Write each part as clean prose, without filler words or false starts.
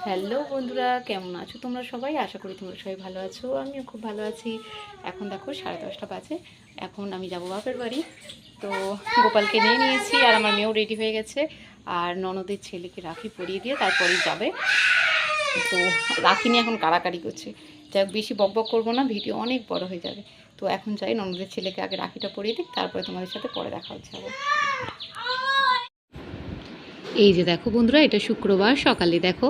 Hello বন্ধুরা, কেমন আছো তোমরা সবাই? আশা করি তোমরা সবাই ভালো আছো। আমিও খুব ভালো আছি। এখন দেখো 10:30 বাজে। এখন আমি যাব বাপের বাড়ি। তো গোপালকে নিয়ে নিয়েছি আর আমার মেয়েও রেডি হয়ে গেছে। আর ননদের ছেলেকে রাখি পরিয়ে দিয়ে তারপরেই যাবে। তো রাখি নিয়ে এখন কাড়াকাড়ি করছে। যাই হোক, বেশি বকবক করবো না, ভিডিও অনেক বড় হয়ে যাবে। তো এখন যাই, ননদের ছেলেকে আগে রাখিটা পরিয়ে দিই, তারপরে তোমাদের সাথে পরে দেখা হচ্ছে আবার। এই যে দেখো বন্ধুরা, এটা শুক্রবার সকালে দেখো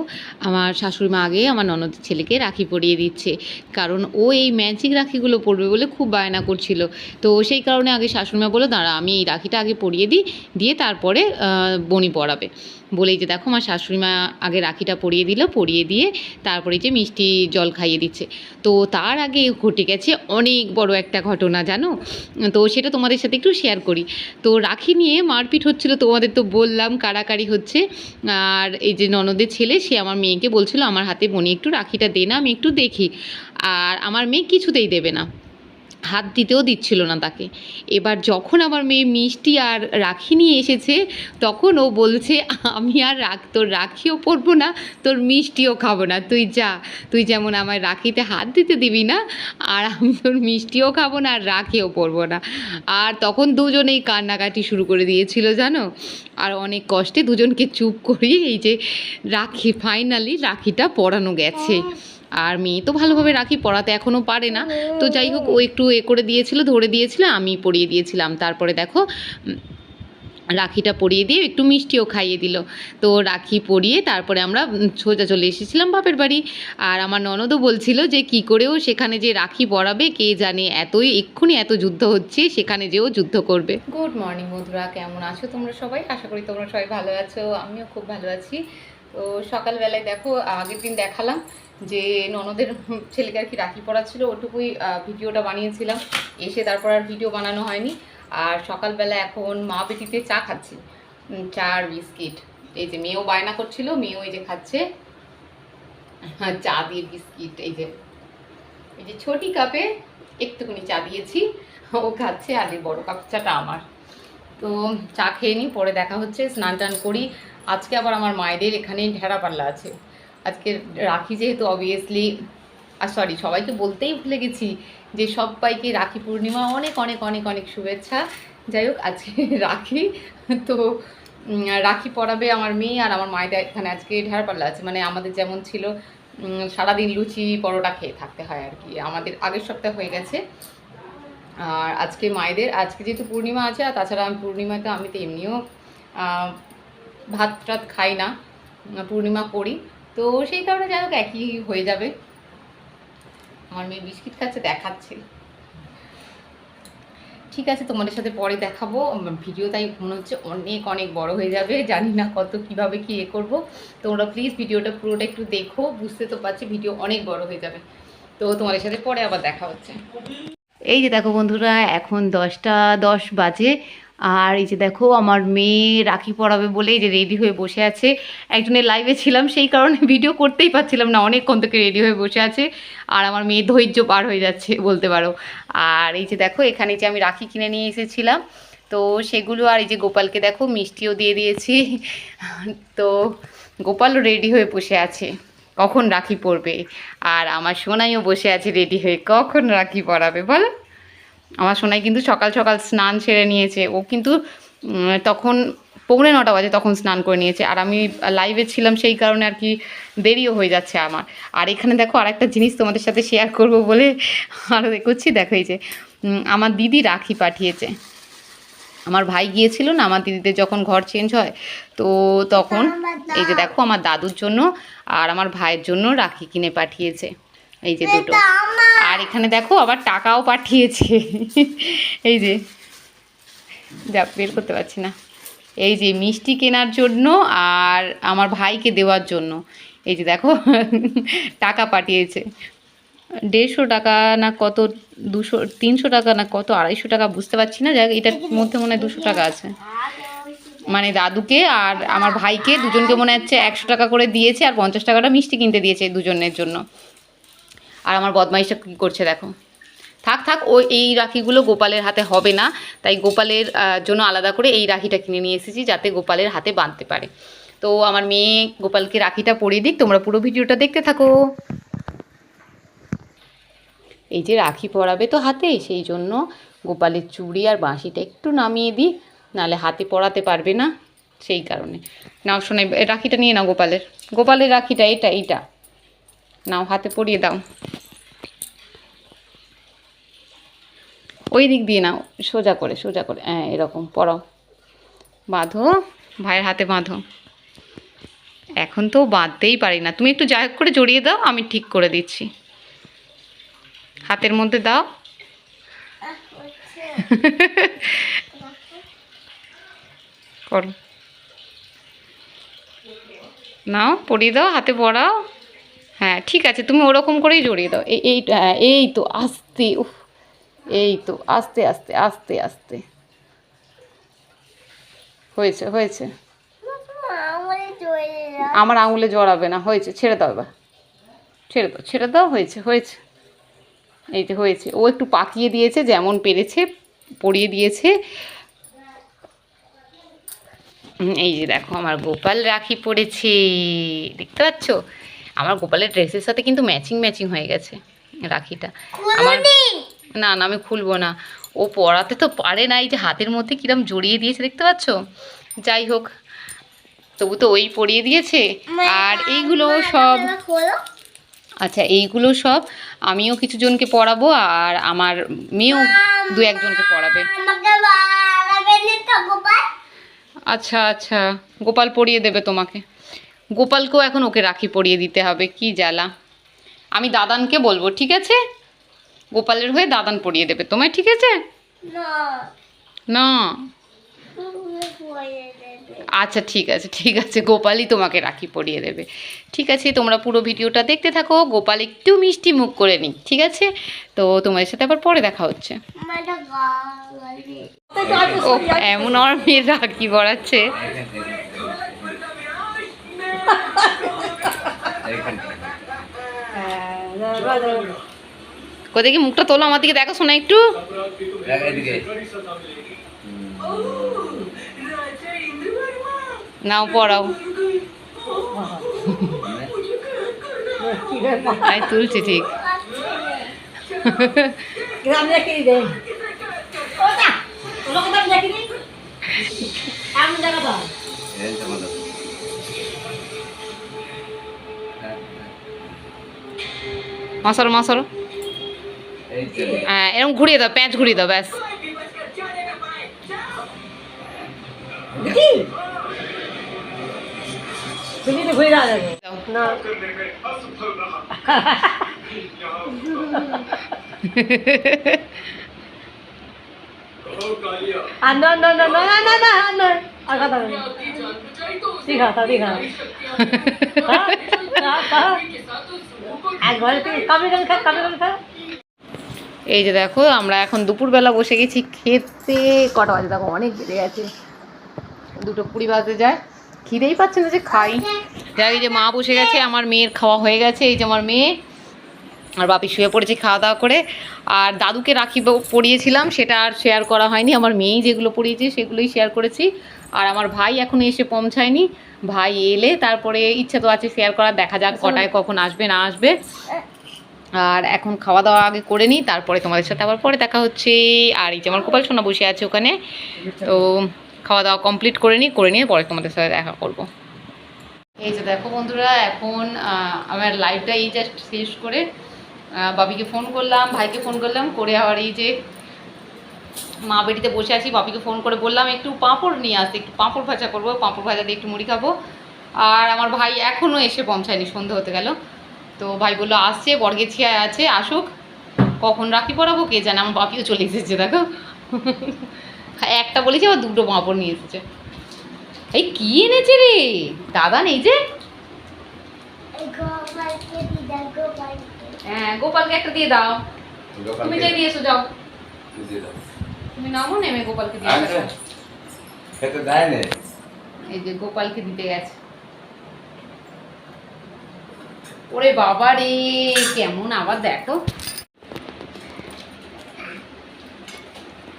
আমার শাশুড়ি মা আগে আমার ননদের ছেলেকে রাখি পরিয়ে দিচ্ছে। কারণ ও এই ম্যাজিক রাখিগুলো পরবে বলে খুব বায়না করছিল। তো সেই কারণে আগে শাশুড়ি মা বলে, দাঁড়া আমি এই রাখিটা আগে পরিয়ে দিই, দিয়ে তারপরে বনি পরাবে বলেই যে দেখো আমার শাশুড়ি মা আগে রাখিটা পরিয়ে দিল, পরিয়ে দিয়ে তারপরে যে মিষ্টি জল খাইয়ে দিচ্ছে। তো তার আগে ঘটে গেছে অনেক বড় একটা ঘটনা, জানো? তো সেটা তোমাদের সাথে একটু শেয়ার করি। তো রাখি নিয়ে মারপিট হচ্ছিল, তোমাদের তো বললাম কাড়াকাড়ি হচ্ছে। আর এই যে ননদের ছেলে, সে আমার মেয়েকে বলছিল আমার হাতে বনি একটু রাখিটা দে না, আমি একটু দেখি। আর আমার মেয়ে কিছুতেই দেবে না, হাত দিতেও দিচ্ছিল না তাকে। এবার যখন আমার মেয়ে মিষ্টি আর রাখি নিয়ে এসেছে, তখন ও বলছে আমি আর তোর রাখিও পরবো না, তোর মিষ্টিও খাবো না, তুই যা, তুই যেমন আমার রাখিতে হাত দিতে দিবি না, আর আমি তোর মিষ্টিও খাবো না আর রাখিও পরবো না। আর তখন দুজনেই কান্নাকাটি শুরু করে দিয়েছিল, জানো? আর অনেক কষ্টে দুজনকে চুপ করিয়ে এই যে রাখি, ফাইনালি রাখিটা পরানো গেছে। আর মেয়ে তো ভালোভাবে রাখি পরাতে এখনও পারে না। তো যাই হোক, ও একটু করে দিয়েছিল, ধরে দিয়েছিল, আমি পরিয়ে দিয়েছিলাম। তারপরে দেখো রাখিটা পরিয়ে দিয়ে একটু মিষ্টিও খাইয়ে দিল। তো রাখি পরিয়ে তারপরে আমরা সোজা চলে এসেছিলাম বাপের বাড়ি। আর আমার ননদও বলছিল যে কি করেও সেখানে যে রাখি পরাবে কে জানে, এক্ষুনি এত যুদ্ধ হচ্ছে, সেখানে যেও যুদ্ধ করবে। গুড মর্নিং বন্ধুরা, কেমন আছো তোমরা সবাই? আশা করি তোমরা সবাই ভালো আছো, আমিও খুব ভালো আছি। তো সকালবেলায় দেখো, আগের দিন দেখালাম যে ননদের ছেলেকে আর কি রাখি পরা ছিল, ওটুকুই ভিডিওটা বানিয়েছিলাম। এসে তারপর আর ভিডিও বানানো হয়নি। আর সকালবেলা এখন মা বেটিতে চা খাচ্ছি, চা আর বিস্কিট। এই যে মেয়েও বায়না করছিল, মেয়েও এই যে খাচ্ছে চা দিয়ে বিস্কিট। এই যে ছোটি কাপে একটুখানি চা দিয়েছি, ও খাচ্ছে, আর এই বড় কাপ চাটা আমার। তো চা খেয়ে নিই, পরে দেখা হচ্ছে। স্নান টান করি। আজকে আবার আমার মায়েদের এখানে ঢেড়া পাল্লা আছে। আজকে রাখি যেহেতু, অবভিয়াসলি, আর সরি, সবাইকে বলতেই ভুলে গেছি যে সবাইকে রাখি পূর্ণিমা অনেক অনেক অনেক অনেক শুভেচ্ছা। যাই হোক, আজকে রাখি। তো রাখি পরাবে আমার মেয়ে, আর আমার মায়েদের এখানে আজকে ঢেড়া পাল্লা আছে। মানে আমাদের যেমন ছিল সারাদিন লুচি পরোটা খেয়ে থাকতে হয় আর কি, আমাদের আগের সপ্তাহে হয়ে গেছে। আর আজকে মায়েদের, আজকে যেহেতু পূর্ণিমা আছে, আর তাছাড়া আমি পূর্ণিমাতে আমি তো এমনিও ভাত টাত খাই না, পূর্ণিমা করি। তো সেই কারণে যাই হোক একই হয়ে যাবে। আমার মেয়ে বিস্কিট খাচ্ছে, দেখাচ্ছে। ঠিক আছে, তোমাদের সাথে পরে দেখাবো ভিডিও। তাই মনে হচ্ছে অনেক অনেক বড় হয়ে যাবে, জানি না কত কিভাবে কি করবো। তোমরা প্লিজ ভিডিওটা পুরোটা একটু দেখো, বুঝতে তো পারছি ভিডিও অনেক বড় হয়ে যাবে। তো তোমাদের সাথে পরে আবার দেখা হচ্ছে। এই যে দেখো বন্ধুরা, এখন 10:10 বাজে। আর এই যে দেখো আমার মেয়ে রাখি পরাবে বলে এই যে রেডি হয়ে বসে আছে। একজনের লাইভে ছিলাম, সেই কারণে ভিডিও করতেই পারছিলাম না, অনেকক্ষণ থেকে রেডি হয়ে বসে আছে। আর আমার মেয়ে ধৈর্য পার হয়ে যাচ্ছে বলতে পারো। আর এই যে দেখো, এখানে যে আমি রাখি কিনে নিয়ে এসেছিলাম, তো সেগুলো, আর এই যে গোপালকে দেখো মিষ্টিও দিয়ে দিয়েছি। তো গোপালও রেডি হয়ে বসে আছে কখন রাখি পরবে। আর আমার সোনাইও বসে আছে রেডি হয়ে কখন রাখি পরাবে বলো। আমার সোনাই কিন্তু সকাল সকাল স্নান সেরে নিয়েছে। ও কিন্তু তখন 9:45 বাজে তখন স্নান করে নিয়েছে। আর আমি লাইভে ছিলাম, সেই কারণে আর কি দেরিও হয়ে যাচ্ছে আমার। আর এখানে দেখো আরেকটা জিনিস তোমাদের সাথে শেয়ার করব বলে আরও করছি। দেখো এই যে আমার দিদি রাখি পাঠিয়েছে। আমার ভাই গিয়েছিল না আমার দিদিদের যখন ঘর চেঞ্জ হয়, তো তখন এই যে দেখো আমার দাদুর জন্য আর আমার ভাইয়ের জন্য রাখি কিনে পাঠিয়েছে, এই যে দুটো। আর এখানে দেখো আবার টাকাও পাঠিয়েছে। এই যে, যা বের করতে পারছি না। এই যে মিষ্টি কেনার জন্য আর আমার ভাইকে দেওয়ার জন্য। এই যে দেখো টাকা পাঠিয়েছে, 150 টাকা না কত, 300 টাকা না কত, 250 টাকা, বুঝতে পারছি না। যাক, এটার মধ্যে মনে হয় 200 টাকা আছে। মানে দাদুকে আর আমার ভাইকে দুজনকে মনে হচ্ছে 100 টাকা করে দিয়েছে, আর 50 টাকাটা মিষ্টি কিনতে দিয়েছে দুজনের জন্য। আর আমার বদমাইশটা কী করছে দেখো। থাক থাক, ওই এই রাখিগুলো গোপালের হাতে হবে না, তাই গোপালের জন্য আলাদা করে এই রাখিটা কিনে নিয়ে এসেছি, যাতে গোপালের হাতে বাঁধতে পারে। তো আমার মেয়ে গোপালকে রাখিটা পরিয়ে দিক, তোমরা পুরো ভিডিওটা দেখতে থাকো। এই যে রাখি পরাবে তো হাতে, সেই জন্য গোপালের চুড়ি আর বাঁশিটা একটু নামিয়ে দিই, নাহলে হাতে পরাতে পারবে না, সেই কারণে। নাও শোনাই, রাখিটা নিয়ে নাও গোপালের, গোপালের রাখিটা এইটা নাও, হাতে পরিয়ে দাও। ওই দিক দিয়ে নাও, সোজা করে হ্যাঁ এরকম পরাও, বাঁধো, ভাইয়ের হাতে বাঁধো। এখন তো বাঁধতেই পারি না, তুমি একটু যাই হোক করে জড়িয়ে দাও, আমি ঠিক করে দিচ্ছি। হাতের মধ্যে দাও। করো, নাও পরিয়ে দাও, হাতে পরাও। হ্যাঁ ঠিক আছে, তুমি ওরকম করেই জড়িয়ে দাও। এই তো আস্তে, উফ, এই তো আস্তে আস্তে আস্তে আস্তে, হয়েছে। আমার আঙুলে জড়াবে না, হয়েছে, ছেড়ে দাও এবার, ছেড়ে দাও, হয়েছে। এই যে হয়েছে, ও একটু পাকিয়ে দিয়েছে, যেমন পেরেছে পরিয়ে দিয়েছে। এই যে দেখো আমার গোপাল রাখি পরেছে, দেখতে পাচ্ছ? আমার গোপালের ড্রেসের সাথে কিন্তু ম্যাচিং হয়ে গেছে রাখিটা। আমার না আমি খুলবো না, ও পরাতে তো পারে না, এই যে হাতের মধ্যে কিরম জড়িয়ে দিয়েছে, দেখতে পাচ্ছ? যাই হোক, তবু তো ওই পরিয়ে দিয়েছে। আর এইগুলো সব, আচ্ছা এইগুলো সব আমিও কিছু জনকে পড়াবো, আর আমার মেয়েও দু একজনকে পড়াবে। আচ্ছা গোপাল পরিয়ে দেবে তোমাকে, গোপালকেও এখন ওকে রাখি পরিয়ে দিতে হবে, কি জ্বালা। আমি দাদানকে বলবো, ঠিক আছে? গোপালের হয়ে দাদান পরিয়ে দেবে তোমায়, ঠিক আছে? না আচ্ছা ঠিক আছে, গোপালই তোমাকে রাখি পরিয়ে দেবে। ঠিক আছে, তোমরা পুরো ভিডিওটা দেখতে থাকো, গোপাল একটু মিষ্টি মুখ করে নিক, ঠিক আছে? তো তোমাদের সাথে আবার পরে দেখা হচ্ছে। ও এমন আমার মেয়ে রাখি পরাচ্ছে। কোথায় কি মুখটা তোলো, আমার দিকে দেখো, শোনা একটু। নাও পড়াও, তুলছি ঠিক। মাসারো হ্যাঁ, এরকম ঘুরিয়ে দাও, প্যাঁচ ঘুরিয়ে দাও, ব্যাস। এই যে দেখো, আমরা এখন দুপুরবেলা বসে গেছি খেতে। কটা বাজে দেখো, অনেক বেড়ে গেছে, 2:20 বাজে যায়, খিদেই পাচ্ছে না যে খাই। যাই, এই যে মা বসে গেছে, আমার মেয়ের খাওয়া হয়ে গেছে, এই যে আমার মেয়ে আর বাপি শুয়ে পড়েছে খাওয়া দাওয়া করে। আর দাদুকে রাখি পরিয়েছিলাম, সেটা আর শেয়ার করা হয়নি, আমার মেয়েই যেগুলো পরিয়েছে সেগুলোই শেয়ার করেছি। আর আমার ভাই এখনো এসে পৌঁছায়নি, ভাই এলে তারপরে ইচ্ছা তো আছে শেয়ার করার, দেখা যাক কটায় কখন আসবে না আসবে। আর এখন খাওয়া দাওয়া আগে করে নিই, তারপরে তোমাদের সাথে আবার পরে দেখা হচ্ছে। আর এই যে আমার গোপাল সোনা বসে আছে ওখানে, তো খাওয়া দাওয়া কমপ্লিট করে নিয়ে পরে তোমাদের সাথে দেখা করব। এই যে দেখো বন্ধুরা, এখন আমার লাইভটা এই জাস্ট শেষ করে বাপিকে ফোন করলাম, ভাইকে ফোন করলাম, করে আবার এই যে মা বাড়িতে বসে আছি, বাপিকে ফোন করে বললাম একটু পাঁপড় নিয়ে আসতে, একটু পাঁপড় ভাজা করবো, পাঁপড় ভাজা দিয়ে একটু মুড়ি খাবো। আর আমার ভাই এখনও এসে পৌঁছায়নি, সন্ধ্যে হতে গেল। তো ভাই বললো আসছে, বরগেছিয়ায় আছে, আসুক, কখন রাখি পরাবো কে জানে। আমার বাপিও চলে এসেছে দেখো, একটা বলেছে আবার 2টো পাঁপড় নিয়ে এসেছে। এই কি এনেছে রে দাদা, নেই যে, হ্যাঁ গোপালকে একটা দিয়ে দাও, তুমি যাই দিয়ে এসো, যাও তুমি নামো, নেমে গোপালকে দিয়ে এই যে গোপালকে দিতে গেছে। ওরে বাবা রে, কেমন আবার দেখো,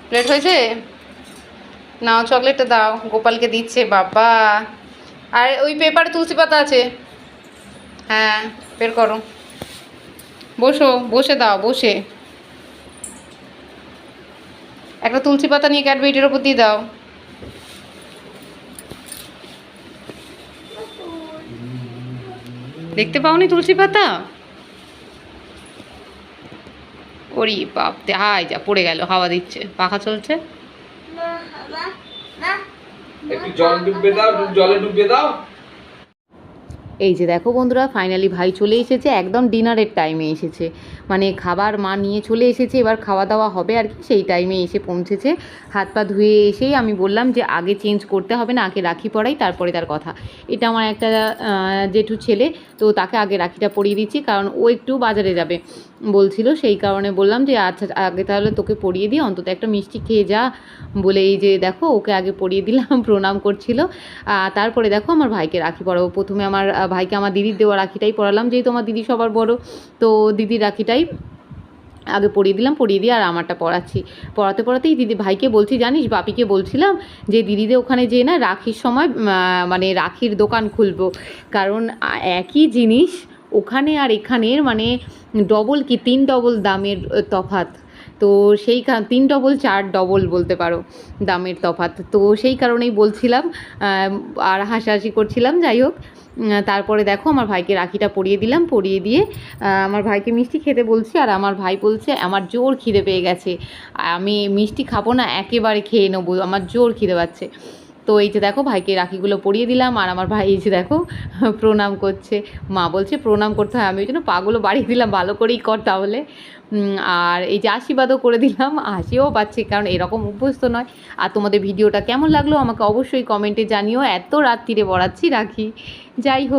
প্লেট হয়েছে, নাও চকলেটটা দাও, গোপালকে দিচ্ছে। বাবা আর ওই পেপারে তুলসী পাতা আছে, হ্যাঁ বের করো, বসো, বসে দাও, বসে একটা তুলসী পাতা নিয়ে ক্যাডবেরিটার ওপর দিয়ে দাও। দেখতে পাওনি তুলসী পাতা? ওরি বাপ, হাই যা পড়ে গেল, হাওয়া দিচ্ছে, পাখা চলছে। একটু জল ডুববে দাও, জলে ডুববে দাও। এই যে দেখো বন্ধুরা, ফাইনালি ভাই চলে এসেছে, একদম ডিনারের টাইমে এসেছে, মানে খাবার মা নিয়ে চলে এসেছে, এবার খাওয়া দাওয়া হবে আর কি, সেই টাইমে এসে পৌঁছেছে। হাত পা ধুয়ে এসেই আমি বললাম যে আগে চেঞ্জ করতে হবে না, আগে রাখি পরাই তারপরে তার কথা। এটা আমার একটা জেঠু ছেলে, তো তাকে আগে রাখিটা পরিয়ে দিচ্ছি, কারণ ও একটু বাজারে যাবে বলছিল, সেই কারণে বললাম যে আচ্ছা আগে তাহলে তোকে পরিয়ে দিই, অন্তত একটা মিষ্টি খেয়ে যা বলে। এই যে দেখো ওকে আগে পরিয়ে দিলাম, প্রণাম করছিল। তারপরে দেখো আমার ভাইকে রাখি পরাবো। প্রথমে আমার ভাইকে আমার দিদির দেওয়া রাখিটাই পরালাম, যেহেতু আমার দিদি সবার বড়, তো দিদির রাখিটাই আগে পরিয়ে দিলাম, পরিয়ে দিয়ে আর আমারটা পরাচ্ছি। পরাতে পরাতেই দিদি ভাইকে বলছি, জানিস বাপিকে বলছিলাম যে দিদিদের ওখানে যেয়ে না রাখির সময় মানে রাখির দোকান খুলবো, কারণ একই জিনিস ওখানে আর এখানের মানে ডবল কি 3 ডবল দামের তফাৎ। তো সেই 3 ডবল 4 ডবল বলতে পারো দামের তফাৎ, তো সেই কারণেই বলছিলাম আর হাসাহাসি করছিলাম। যাই হোক, তারপরে দেখো আমার ভাইকে রাখিটা পরিয়ে দিলাম, পরিয়ে দিয়ে আমার ভাইকে মিষ্টি খেতে বলছি, আর আমার ভাই বলছে আমার জোর খিদে পেয়ে গেছে, আমি মিষ্টি খাবো না, একেবারে খেয়ে নেবো, আমার জোর খিদে পাচ্ছে। তো এই যে দেখো ভাইকে রাখিগুলো পরিয়ে দিলাম, আর আমার ভাই এই যে দেখো প্রণাম করছে। মা বলছে প্রণাম করতে হয়, আমি ওই জন্য পাগুলো বাড়িয়ে দিলাম, ভালো করেই কর তাহলে। আর এই যে আশীর্বাদও করে দিলাম, হাসিও পাচ্ছে, কারণ এরকম অভ্যস্ত নয়। আর তোমাদের ভিডিওটা কেমন লাগলো আমাকে অবশ্যই কমেন্টে জানিও, এত রাত্রিরে পড়াচ্ছি রাখি। যাই হোক।